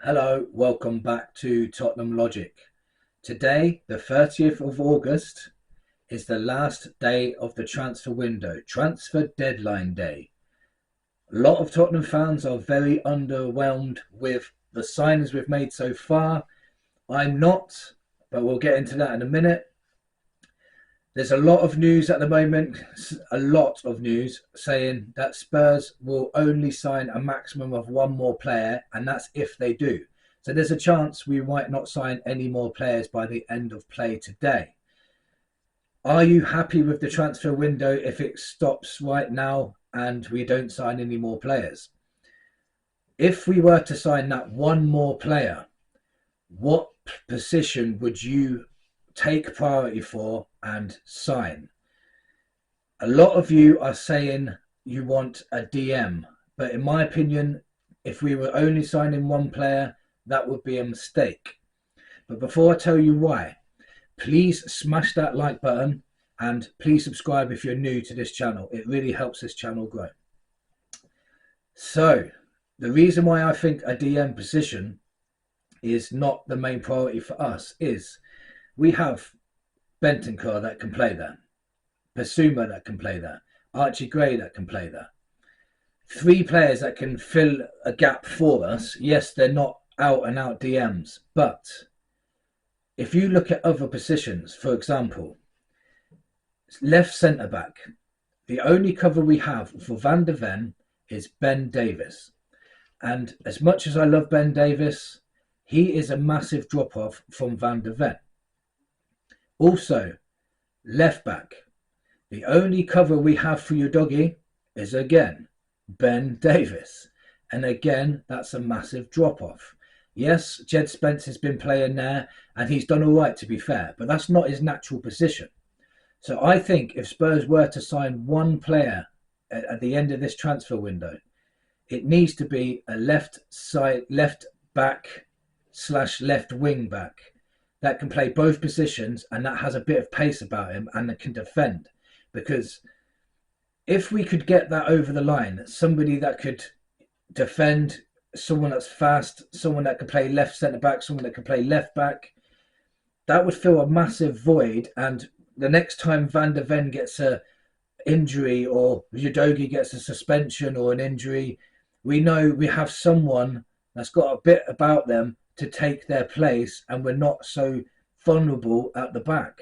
Hello, welcome back to Tottenham Logic. Today, the 30th of August, is the last day of the transfer window, transfer deadline day. A lot of Tottenham fans are very underwhelmed with the signings we've made so far. I'm not, but we'll get into that in a minute. There's a lot of news at the moment, a lot of news saying that Spurs will only sign a maximum of one more player, and that's if they do. So there's a chance we might not sign any more players by the end of play today. Are you happy with the transfer window if it stops right now and we don't sign any more players? If we were to sign that one more player, what position would you take priority for and sign? A lot of you are saying you want a DM, but in my opinion, if we were only signing one player, that would be a mistake. But before I tell you why, please smash that like button and please subscribe if you're new to this channel. It really helps this channel grow. So the reason why I think a DM position is not the main priority for us is we have Bentancur that can play there, Basuma that can play there, Archie Gray that can play there. Three players that can fill a gap for us. Yes, they're not out and out DMs, but if you look at other positions, for example, left centre back, the only cover we have for Van der Ven is Ben Davies. And as much as I love Ben Davies, he is a massive drop off from Van der Ven. Also, left back, the only cover we have for your doggy is again Ben Davies. And again, that's a massive drop off. Yes, Jed Spence has been playing there and he's done all right, to be fair, but that's not his natural position. So I think if Spurs were to sign one player at the end of this transfer window, it needs to be a left back / left wing back that can play both positions and that has a bit of pace about him and that can defend. Because if we could get that over the line, somebody that could defend, someone that's fast, someone that can play left centre back, someone that can play left back, that would fill a massive void. And the next time Van der Ven gets a injury or Udogie gets a suspension or an injury, we know we have someone that's got a bit about them to take their place, and we're not so vulnerable at the back,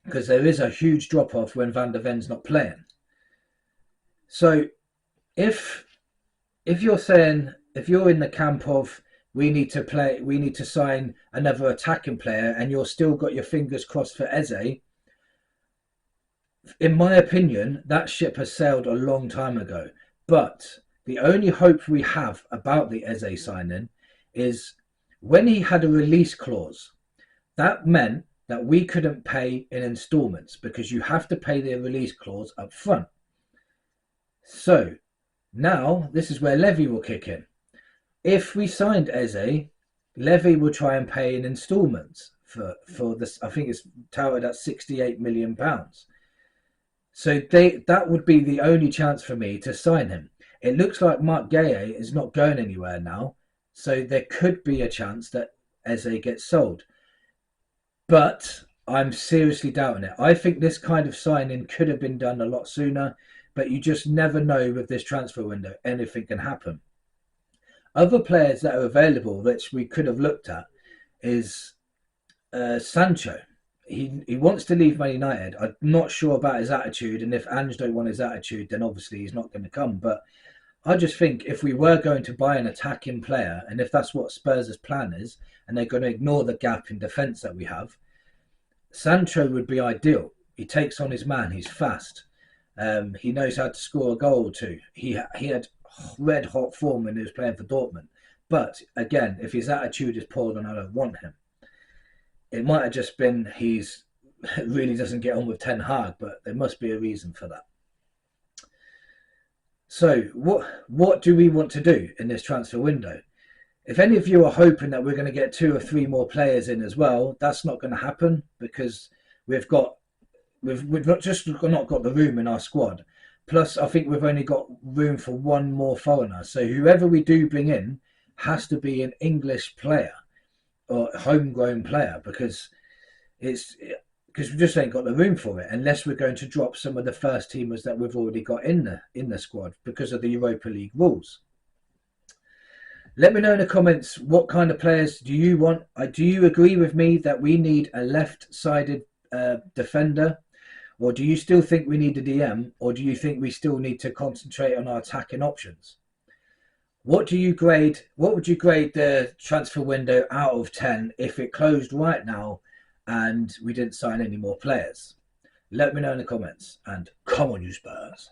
because there is a huge drop off when Van der Ven's not playing. So if you're saying, if you're in the camp of we need to sign another attacking player, and you're still got your fingers crossed for Eze, in my opinion, that ship has sailed a long time ago. But the only hope we have about the Eze signing is when he had a release clause, that meant that we couldn't pay in installments because you have to pay the release clause up front. So now this is where Levy will kick in. If we signed Eze, Levy will try and pay in installments for this. I think it's touted at £68 million. So that would be the only chance for me to sign him. It looks like Mark Gueye is not going anywhere now, so there could be a chance that Eze gets sold. But I'm seriously doubting it. I think this kind of signing could have been done a lot sooner, but you just never know with this transfer window. Anything can happen. Other players that are available that we could have looked at is Sancho. He wants to leave Man United. I'm not sure about his attitude, and if Ange don't want his attitude, then obviously he's not going to come. But I just think if we were going to buy an attacking player, and if that's what Spurs' plan is, and they're going to ignore the gap in defence that we have, Sancho would be ideal. He takes on his man. He's fast. He knows how to score a goal or two. He had red hot form when he was playing for Dortmund. But again, if his attitude is poor, then I don't want him. It might have just been he's really doesn't get on with Ten Hag, but there must be a reason for that. So what do we want to do in this transfer window? If any of you are hoping that we're going to get 2 or 3 more players in as well, that's not going to happen because we've not just not got the room in our squad. Plus, I think we've only got room for 1 more foreigner. So whoever we do bring in has to be an English player or homegrown player, because we just ain't got the room for it, unless we're going to drop some of the first teamers that we've already got in the squad because of the Europa League rules. Let me know in the comments, what kind of players do you want? Do you agree with me that we need a left-sided defender? Or do you still think we need a DM? Or do you think we still need to concentrate on our attacking options? What would you grade the transfer window out of 10 if it closed right now and we didn't sign any more players? Let me know in the comments, and come on, you Spurs.